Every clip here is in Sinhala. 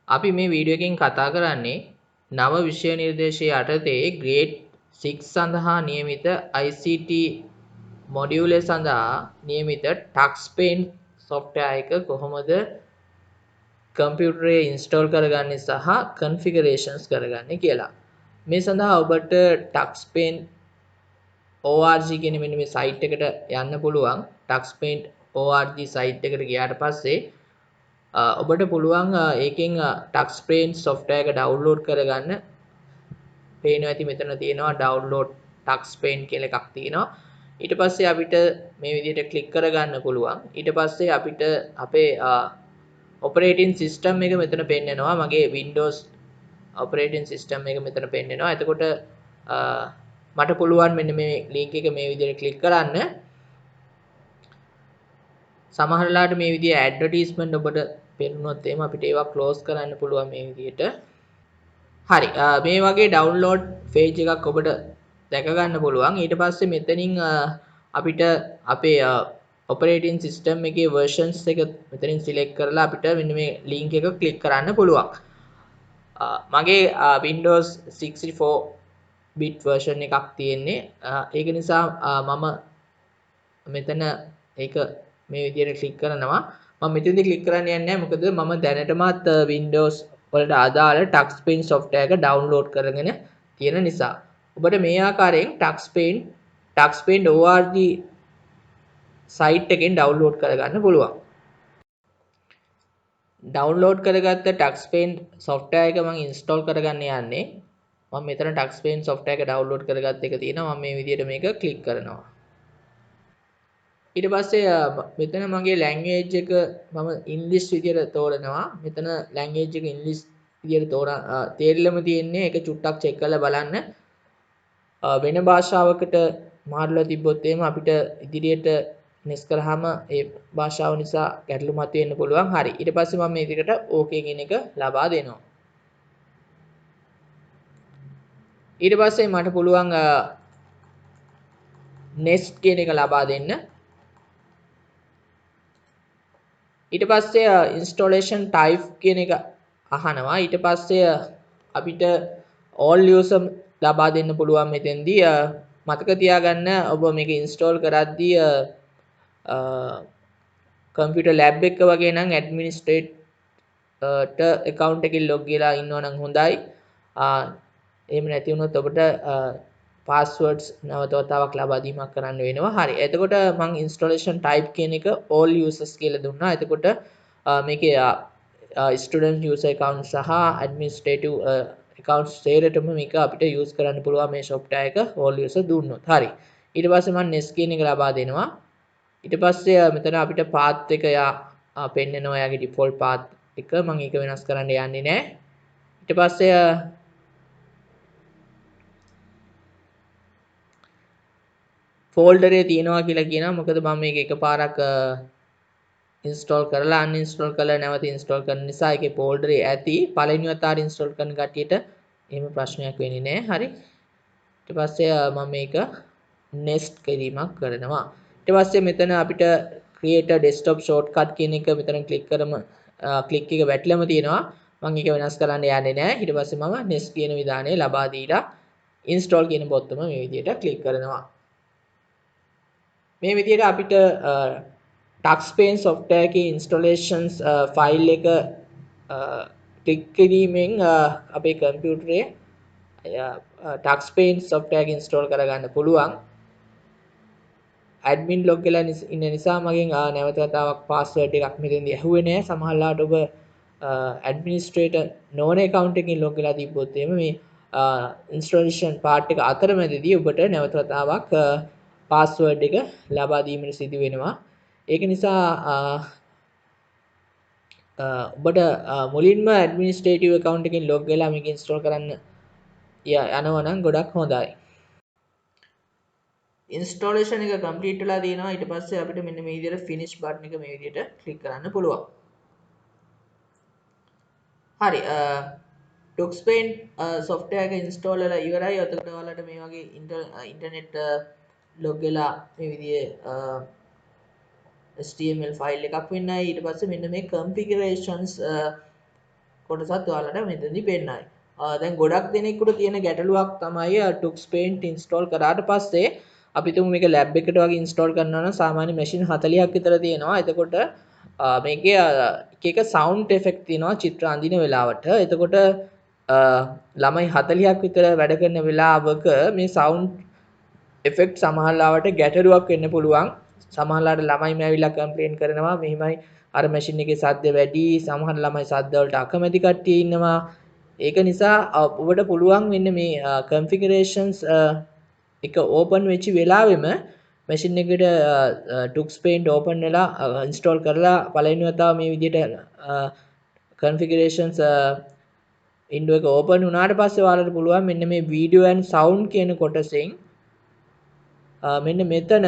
අපි මේ වීඩියෝ එකෙන් කතා කරන්නේ නව විෂය නිර්දේශය යටතේ ග්‍රේඩ් 6 සඳහා නියමිත ICT මොඩියුලය සඳහා නියමිත ටක්ස්පේන් සොෆ්ට්වෙයාර් එක කොහොමද කම්පියුටරේ ඉන්ස්ටෝල් කරගන්නේ සහ කන්ෆිගරේෂන්ස් කරගන්නේ කියලා. මේ සඳහා ඔබට ටක්ස්පේන් ORG කියන මෙන්න මේ සයිට් එකට යන්න පුළුවන්. ටක්ස්පේන් ORG සයිට් එකට ගියාට පස්සේ ඔබට පුළුවන් ඒකෙන් ටක්ස්පේන් සොෆ්ට්වෙයාර් එක ඩවුන්ලෝඩ් කරගන්න. පේනවා ඇති මෙතන තියෙනවා ඩවුන්ලෝඩ් ටක්ස්පේන් කියලා එකක් තියෙනවා. ඊට පස්සේ අපිට මේ විදිහට ක්ලික් කරගන්න පුළුවන්. ඊට පස්සේ අපිට අපේ ඔපරේටින් සිස්ටම් එක මෙතන පෙන්නනවා. මගේ Windows ඔපරේටින් සිස්ටම් එක මෙතන පෙන්නනවා. එතකොට මට පුළුවන් මෙන්න මේ ලින්ක් එක මේ විදිහට ක්ලික් කරන්න. සමහරලාට මේ විදිහේ ඇඩ්වර්ටයිස්මන්ට් ඔබට පෙන්නුනොත් එහෙම අපිට ඒවා ක්ලෝස් කරන්න පුළුවන් මේ විදිහට. හරි. මේ වගේ ඩවුන්ලෝඩ් පේජ් එකක් ඔබට දැක ගන්න පුළුවන්. ඊට පස්සේ මෙතනින් අපිට අපේ ඔපරේටින් සිස්ටම් එකේ versions එක මෙතනින් සිලෙක්ට් කරලා අපිට මෙන්න මේ ලින්ක් එක ක්ලික් කරන්න පුළුවන්. මගේ Windows 64 bit version එකක් තියෙන්නේ. ඒක නිසා මම මෙතන ඒක මේ විදිහට ක්ලික් කරනවා. මම මෙතනදී ක්ලික් කරන්න යන්නේ නැහැ. මොකද මම දැනටමත් Windows වලට අදාළ ටක්ස්පේන් සොෆ්ට්වෙයාර් එක ඩවුන්ලෝඩ් කරගෙන තියෙන නිසා. ඔබට මේ ආකාරයෙන් ටක්ස්පේන් ORG සයිට් එකෙන් ඩවුන්ලෝඩ් කරගන්න පුළුවන්. ඩවුන්ලෝඩ් කරගත්ත ටක්ස්පේන් සොෆ්ට්වෙයාර් එක මම ඉන්ස්ටෝල් කරගන්න යන්නේ. මම මෙතන ටක්ස්පේන් සොෆ්ට්වෙයාර් එක ඩවුන්ලෝඩ් කරගත්ත එක තියෙනවා. මම මේ විදිහට මේක ක්ලික් කරනවා. ඊට පස්සේ මෙතන මගේ ලැන්ග්වේජ් එක මම ඉංග්‍රීසි විදියට තෝරනවා. මෙතන ලැන්ග්වේජ් එක ඉංග්‍රීසි විදියට තේරිලම තියෙන්නේ. ඒක චුට්ටක් චෙක් කරලා බලන්න. වෙන භාෂාවකට මාරුලා තිබ්බොත් එහෙම අපිට ඉදිරියට නෙස් කරාම ඒ භාෂාව නිසා ගැටලු මතුවෙන්න පුළුවන්. හරි. ඊට පස්සේ මම මේකට ඕකේ කියන එක ලබා දෙනවා. ඊට පස්සේ මට පුළුවන් next කියන එක ලබා දෙන්න. ඊට පස්සේ installation type කියන එක අහනවා. ඊට පස්සේ අපිට all user ලබා දෙන්න පුළුවන් මෙතෙන්දී. මතක තියාගන්න ඔබ මේක install කරද්දී computer lab එක වගේ නම් administrator account එකකින් log වෙලා ඉන්නවා නම් හොඳයි. එහෙම නැති වුණොත් ඔබට passwords නැවත වතාවක් ලබා දීමක් කරන්න වෙනවා. හරි. එතකොට මම installation type කියන එක all users කියලා දුන්නා. එතකොට මේකේ student user account සහ administrative accounts සේරටම මේක අපිට use කරන්න පුළුවන් මේ software එක all user දුන්නොත්. හරි. ඊට පස්සේ මම next කියන එක ලබා දෙනවා. ඊට පස්සේ මෙතන අපිට path එක පෙන්නනවා යාගේ default path එක. මම ඒක වෙනස් කරන්න යන්නේ නැහැ. ඊට පස්සේ ෆෝල්ඩර් එකේ තියෙනවා කියලා කියනවා. මොකද මම මේක එකපාරක් ඉන්ස්ටෝල් කරලා අන්ඉන්ස්ටෝල් කරලා නැවත ඉන්ස්ටෝල් කරන නිසා ඒකේ ෆෝල්ඩර් එකේ ඇති. පළවෙනි වතාවට ඉන්ස්ටෝල් කරන කට්ටියට එහෙම ප්‍රශ්නයක් වෙන්නේ නැහැ. හරි. ඊට පස්සේ මම මේක next කිරීමක් කරනවා. ඊට පස්සේ මෙතන අපිට create a desktop shortcut කියන එක මෙතන ක්ලික් කරම ක්ලික් එක වැටිලම තියෙනවා. මම ඒක වෙනස් කරන්න යන්නේ නැහැ. ඊට පස්සේ මම next කියන විධානය ලබා දීලා install කියන බොත්තම මේ විදිහට ක්ලික් කරනවා. මේ විදිහට අපිට ටක්ස්පේන් software එකේ installations file එක ක්ලික් කිරීමෙන් අපේ කම්පියුටරේ ටක්ස්පේන් software එක install කරගන්න පුළුවන්. admin log වෙලා ඉන්න නිසා මගෙන් නැවත වතාවක් password එකක් මෙතෙන්දී ඇහුවේ නැහැ. සමහරවිට ඔබ administrator නොවන account එකකින් log වෙලා තිබ්බොත් එහෙම මේ installation part එක අතරමැදදී ඔබට නැවත වතාවක් password එක ලබා දීමට සිදු වෙනවා. ඒක නිසා ඔබට මුලින්ම administrative account එකකින් log වෙලා මේක install කරන්න යනවා නම් ගොඩක් හොඳයි. installation එක complete වෙලා තියෙනවා. ඊට පස්සේ අපිට මෙන්න මේ විදිහට finish button එක මේ විදිහට click කරන්න පුළුවන්. හරි. ටක්ස්පේන් software එක install වෙලා ඉවරයි. එතකොට ඔයාලට මේ වගේ internet log වෙලා මේ විදිහේ HTML ෆයිල් එකක් වෙන්නයි. ඊට පස්සේ මෙන්න මේ configurations කොටසත් ඔයාලට මෙතනදී පෙන්නයි. දැන් ගොඩක් දෙනෙකුට තියෙන ගැටලුවක් තමයි Tux Paint install කරාට පස්සේ අපි තුමු මේක ලැබ් එකට වගේ install කරනවා නම් සාමාන්‍ය machine 40ක් විතර තියෙනවා. එතකොට මේකේ එක එක sound effect තියෙනවා චිත්‍ර අඳින වෙලාවට. එතකොට ළමයි 40ක් විතර වැඩ කරන වෙලාවක මේ sound effect සමහරවිට ගැටලුවක් වෙන්න පුළුවන්. සමහරවිට ළමයිම ඇවිල්ලා කම්ප්ලේන් කරනවා මෙහිමයි අර මැෂින් එකේ ශබ්ද වැඩි, සමහර ළමයි ශබ්ද වලට අකමැති කට්ටිය ඉන්නවා. ඒක නිසා ඔබට පුළුවන් වෙන්න මේ configurations එක ඕපන් වෙච්ච වෙලාවෙම මැෂින් එකට Tux Paint ඕපන් වෙලා install කරලා පළවෙනි වතාව මේ විදිහට configurations window එක ඕපන් වුණාට පස්සේ ඔයාලට පුළුවන් මෙන්න මේ video and sound කියන කොටසෙන් මෙන්න මෙතන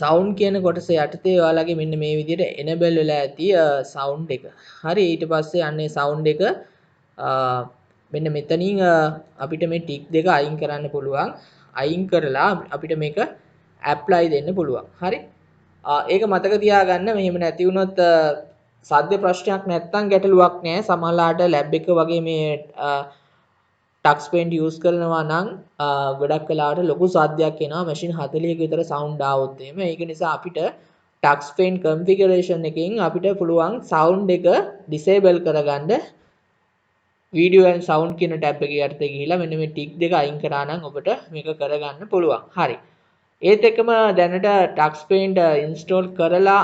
sound කියන කොටස යටතේ ඔයාලගේ මෙන්න මේ විදිහට enable වෙලා ඇති sound එක. හරි ඊට පස්සේ අන්නේ sound එක මෙන්න මෙතනින් අපිට මේ ටික් දෙක අයින් කරන්න පුළුවන්. අයින් කරලා අපිට මේක apply දෙන්න පුළුවන්. හරි. ඒක මතක තියාගන්න මෙහෙම නැති වුණොත් සාධ්‍ය ප්‍රශ්නයක් නැත්තම් ගැටලුවක් නෑ. සමහරලාට ලැබ් එක වගේ මේ Tux Paint use කරනවා නම් ගොඩක් වෙලාවට ලොකු සාධ්‍යයක් එනවා මැෂින් 40ක විතර sound ආවොත් එහෙම. ඒක නිසා අපිට Tux Paint configuration එකෙන් අපිට පුළුවන් sound එක disable කරගන්න video and sound කියන tab එක යටතේ ගිහිලා මෙන්න මේ tick දෙක අයින් කරා නම් ඔබට මේක කරගන්න පුළුවන්. හරි. ඒත් එක්කම දැනට Tux Paint install කරලා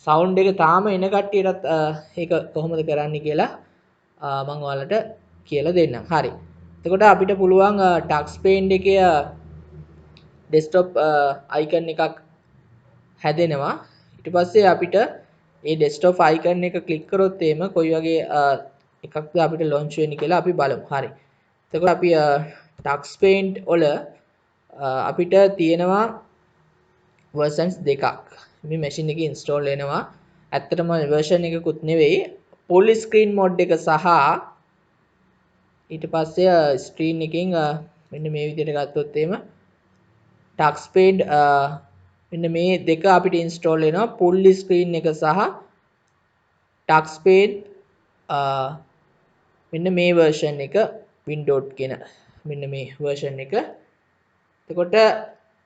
sound එක තාම එන කට්ටියටත් ඒක කොහොමද කරන්න කියලා මම ඔයාලට කියලා දෙන්නම්. හරි. එතකොට අපිට පුළුවන් Tux Paint එකේ desktop icon එකක් හැදෙනවා. ඊට පස්සේ අපිට මේ desktop icon එක click කරොත් එහෙම කොයි වගේ එකක්ද අපිට launch වෙන්නේ කියලා අපි බලමු. හරි. එතකොට අපි Tux Paint වල අපිට තියෙනවා versions දෙකක්. මේ machine එකේ install වෙනවා. ඇත්තටම version එකකුත් නෙවෙයි. full screen mode එක සහ ඊට පස්සේ screen එකෙන් මෙන්න මේ විදිහට ගත්තොත් එහෙම Tux Paint මෙන්න මේ දෙක අපිට install වෙනවා. full screen එක සහ Tux Paint මෙන්න මේ version එක Windows කියන මෙන්න මේ version එක. එතකොට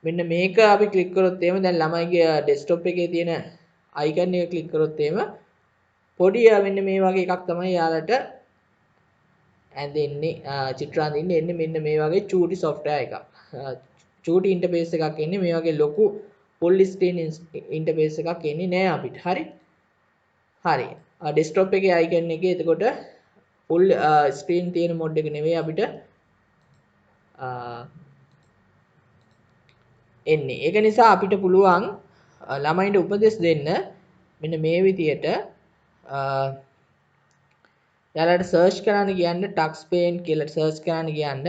මෙන්න මේක අපි ක්ලික් කරොත් එහෙම දැන් ළමයිගේ desktop එකේ තියෙන icon එක ක්ලික් කරොත් එහෙම පොඩි මෙන්න මේ වගේ එකක් තමයි යාලට ඇඳෙන්නේ චිත්‍ර අඳින්න එන්නේ මෙන්න මේ වගේ චූටි software එකක්. චූටි interface එකක් එන්නේ මේ වගේ ලොකු full screen interface එකක් එන්නේ නෑ අපිට. හරි. හරි. desktop එකේ icon එකේ එතකොට full screen තියෙන mode එක නෙවෙයි අපිට එන්නේ. ඒක නිසා අපිට පුළුවන් ළමයින්ට උපදෙස් දෙන්න මෙන්න මේ විදියට යාලට search කරන්න කියන්න Tux Paint කියලා search කරන්න කියන්න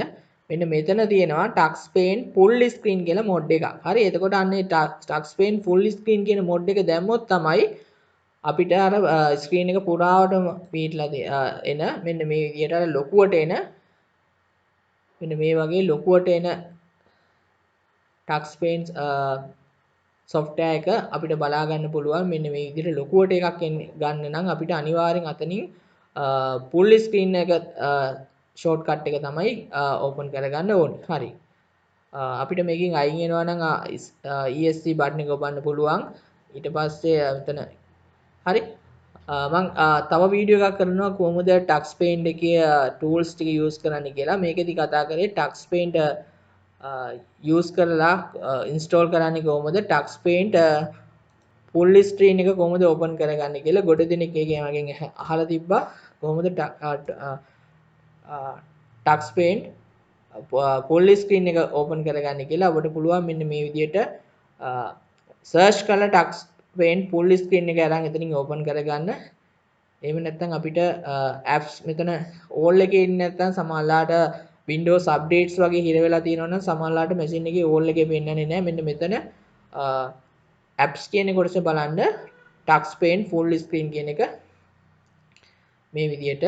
මෙන්න මෙතන තියෙනවා Tux Paint full screen කියලා mod එකක්. හරි. එතකොට අන්නේ Tux Paint full screen කියන mod එක දැම්මොත් තමයි අපිට අර screen එක පුරාවටම පිටලා එන මෙන්න මේ විදියට අර ලොකුවට එන මෙන්න මේ වගේ ලොකුවට එන Tux Paint software එක අපිට බලා ගන්න පුළුවන්. මෙන්න මේ විදිහට ලොකුවට එකක් ගන්න නම් අපිට අනිවාර්යෙන් අතනින් full screen එක shortcut එක තමයි open කරගන්න ඕනේ. හරි. අපිට මේකෙන් අයින් වෙනවා නම් ESC button එක ඔබන්න පුළුවන්. ඊට පස්සේ මෙතන හරි. මම තව වීඩියෝ එකක් කරනවා කොහොමද Tux Paint එකේ tools ටික use කරන්න කියලා. මේකෙදි කතා කරේ Tux Paint use කරලා install කරන්නේ කොහොමද Tux Paint full screen එක කොහොමද open කරගන්නේ කියලා ගොඩ දෙනෙක් ඒකෙන් මගෙන් අහලා තිබ්බා කොහොමද Tux Paint full screen එක open කරගන්නේ කියලා. ඔබට පුළුවන් මෙන්න මේ විදිහට search කරලා Tux Paint full screen එක අරන් එතනින් open කරගන්න. එහෙම නැත්නම් අපිට apps මෙතන all එකේ ඉන්නේ නැත්නම් සමහරලාට Windows updates වගේ හිර වෙලා තියෙනවා නම් සමහරලාට machine එකේ all එකේ පෙන්නන්නේ නැහැ. මෙන්න මෙතන apps කියන කොටස බලන්න Tux Paint full screen කියන එක මේ විදිහට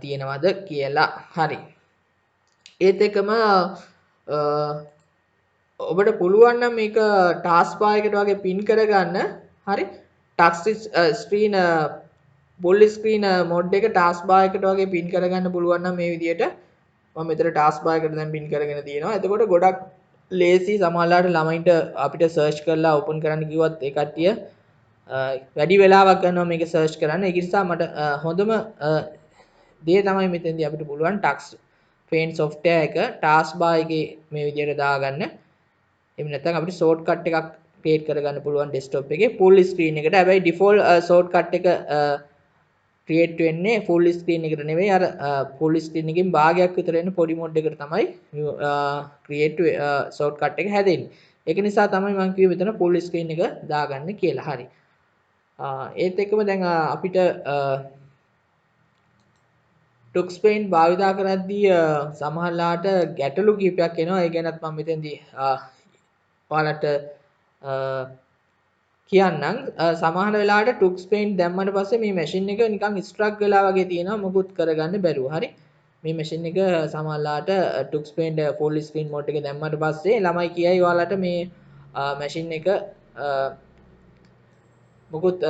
තියෙනවද කියලා. හරි. ඒත් එකම ඔබට පුළුවන් නම් මේක task bar එකට වගේ pin කරගන්න. හරි. Touch screen full screen mode එක task bar එකට වගේ pin කරගන්න පුළුවන් නම් මේ විදිහට මම මෙතන task bar එකට දැන් pin කරගෙන තියෙනවා. එතකොට ගොඩක් ලේසි සමහරවිට ළමයින්ට අපිට search කරලා open කරන්න කිව්වත් ඒ කට්ටිය වැඩි වෙලාවක් ගන්නවා මේක search කරන්න. ඒක නිසා මට හොඳම දේ තමයි මෙතෙන්දී අපිට පුළුවන් touch pane software එක task bar එකේ මේ විදිහට දාගන්න. එහෙම නැත්නම් අපිට shortcut එකක් create කරගන්න පුළුවන් desktop එකේ full screen එකට. හැබැයි default shortcut එක create වෙන්නේ full screen එකට නෙවෙයි අර full screen එකෙන් භාගයක් විතර එන පොඩි mod එකට තමයි create shortcut එක හැදෙන්නේ. ඒක නිසා තමයි මම කිව්වේ මෙතන full screen එක දාගන්න කියලා. හරි. ඒත් එක්කම දැන් අපිට TuxPaint භාවිතා කරද්දී සමහරලාට ගැටලු කීපයක් එනවා. ඒ ගැනත් මම මෙතෙන්දී ඔයාලට කියන්නම්. සමහර වෙලාවට TuxPaint දැම්මට පස්සේ මේ මැෂින් එක නිකන් ස්ට්‍රක් වෙලා වගේ තියෙනවා මොකුත් කරගන්න බැරුව. හරි. මේ මැෂින් එක සමහරලාට TuxPaint full screen mode එක දැම්මට පස්සේ ළමයි කියයි ඔයාලට මේ මැෂින් එක මොකුත්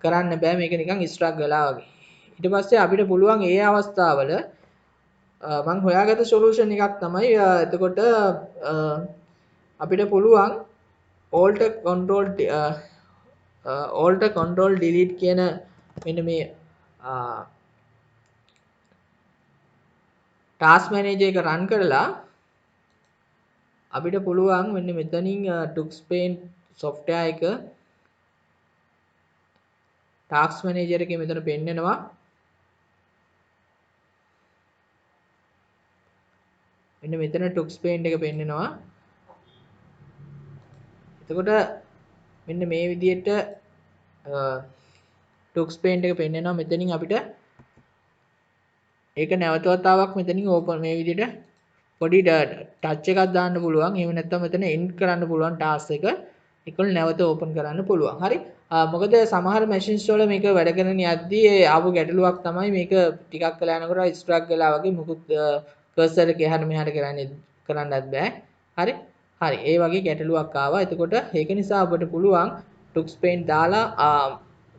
කරන්න බෑ මේක නිකන් ස්ට්‍රක් වෙලා වගේ. ඊට පස්සේ අපිට පුළුවන් ඒ අවස්ථාවල මම හොයාගත්ත සොලියුෂන් එකක් තමයි එතකොට අපිට පුළුවන් alt control delete කියන මෙන්න මේ task manager එක run කරලා අපිට පුළුවන් මෙන්න මෙතනින් TuxPaint software එක task manager එකේ මෙතන පෙන්නනවා. මෙන්න මෙතන TuxPaint එක පෙන්නනවා. එතකොට මෙන්න මේ විදිහට TuxPaint එක පෙන්නනවා. මෙතනින් අපිට ඒක නැවත වතාවක් මෙතනින් ඕපන් මේ විදිහට පොඩි ටච් එකක් දාන්න පුළුවන්. එහෙම නැත්නම් මෙතන end කරන්න පුළුවන් task එක. ඒකවල නැවත ඕපන් කරන්න පුළුවන්. හරි. මොකද සමහර machines වල මේක වැඩ කරන යද්දී ආපු ගැටලුවක් තමයි මේක ටිකක් වෙලා යනකොට ස්ට්‍රක් වෙලා වගේ මුකුත් cursor එක එහාට මෙහාට කරන්නත් බෑ. හරි. හරි. ඒ වගේ ගැටලුවක් ආවා. එතකොට ඒක නිසා අපිට පුළුවන් TuxPaint දාලා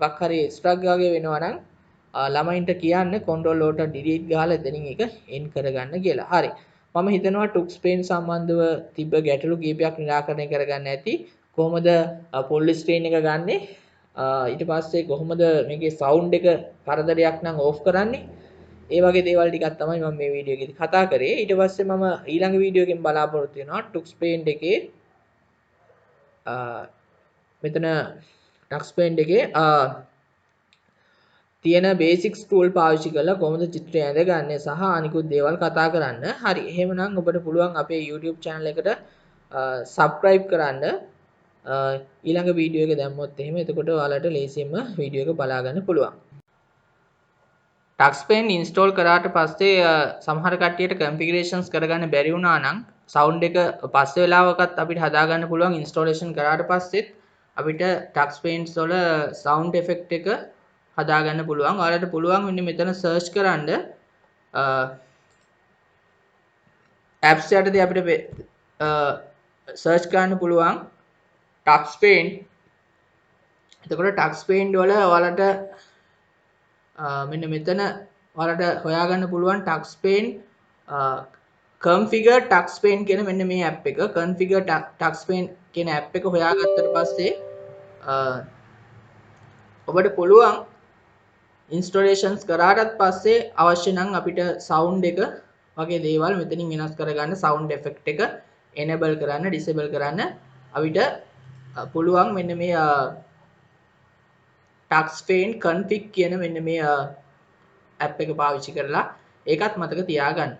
මොකක් හරි ස්ට්‍රක් වගේ වෙනවා නම් ළමයින්ට කියන්න control alt delete ගහලා එතනින් ඒක end කරගන්න කියලා. හරි. මම හිතනවා TuxPaint සම්බන්ධව තිබ්බ ගැටලු කීපයක් निराකරණය කරගන්න ඇති. කොහොමද full screen එක ගන්නෙ? ඊට පස්සේ කොහොමද මේකේ sound එක කරදරයක් නම් off කරන්නේ? ඒ වගේ දේවල් ටිකක් තමයි මම මේ වීඩියෝ එකේදී කතා කරේ. ඊට පස්සේ මම ඊළඟ වීඩියෝ එකෙන් බලාපොරොත්තු වෙනවා TuxPaint එකේ මෙතන TuxPaint එකේ තියෙන basics tool පාවිච්චි කරලා කොහොමද චිත්‍රය ඇඳගන්නේ සහ අනිකුත් දේවල් කතා කරන්න. හරි. එහෙමනම් ඔබට පුළුවන් අපේ YouTube channel එකට subscribe කරන්න. ඊළඟ වීඩියෝ එක දැම්මොත් එහෙම එතකොට ඔයාලට ලේසියෙන්ම වීඩියෝ එක බලා ගන්න පුළුවන්. TuxPaint install කරාට පස්සේ සමහර කට්ටියට configurations කරගන්න බැරි වුණා නම් sound එක පස්සේ වෙලාවකත් අපිට හදාගන්න පුළුවන්. installation කරාට පස්සෙත් අපිට TuxPaint වල sound effect එක හදාගන්න පුළුවන්. ඔයාලට පුළුවන් මෙන්න මෙතන search කරන්න apps යටදී අපිට search කරන්න පුළුවන් TuxPaint. එතකොට TuxPaint වල ඔයාලට මෙන්න මෙතන ඔයාලට හොයාගන්න පුළුවන් TuxPaint configure TuxPaint කියන මෙන්න මේ app එක. configure TuxPaint කියන app එක හොයාගත්තට පස්සේ ඔබට පුළුවන් installations කරාටත් පස්සේ අවශ්‍ය නම් අපිට sound එක වගේ දේවල් මෙතනින් වෙනස් කරගන්න sound effect එක enable කරන්න disable කරන්න අපිට පුළුවන් මෙන්න මේ TuxPaint config කියන මෙන්න මේ app එක පාවිච්චි කරලා ඒකත් මතක තියාගන්න.